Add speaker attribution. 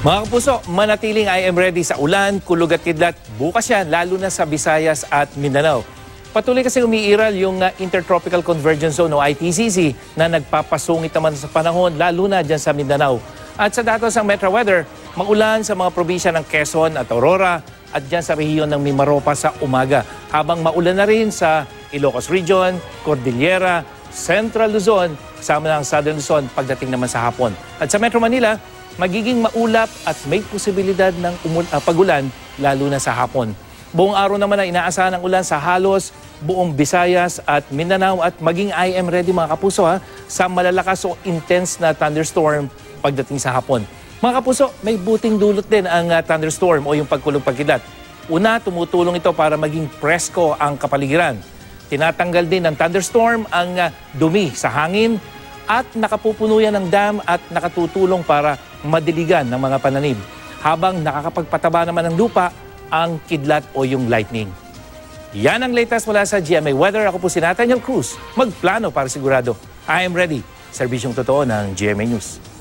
Speaker 1: Mga kapuso, manatiling I am ready sa ulan, kulog at kidlat. Bukas yan, lalo na sa Visayas at Mindanao. Patuloy kasi umiiral yung Intertropical Convergence Zone o ITCZ na nagpapasungit naman sa panahon, lalo na dyan sa Mindanao. At sa datos ng Metro Weather, maulan sa mga probinsya ng Quezon at Aurora at dyan sa rehiyon ng Mimaropa sa umaga. Habang maulan na rin sa Ilocos Region, Cordillera, Central Luzon, kasama ng Southern Luzon pagdating naman sa hapon. At sa Metro Manila, magiging maulap at may posibilidad ng pagulan lalo na sa hapon. Buong araw naman na inaasahan ng ulan sa halos buong Visayas at Mindanao at maging I am ready mga kapuso sa malalakas o intense na thunderstorm pagdating sa hapon. Mga kapuso, may buting dulot din ang thunderstorm o yung pagkulog-pagkilat. Una, tumutulong ito para maging presko ang kapaligiran. Tinatanggal din ng thunderstorm ang dumi sa hangin at nakapupuno yan ng dam at nakatutulong para madiligan ng mga pananim. Habang nakakapagpataba naman ng lupa ang kidlat o yung lightning. Yan ang latest mula sa GMA Weather. Ako po si Nathaniel Cruz. Magplano para sigurado. I am ready. Serbisyong totoo ng GMA News.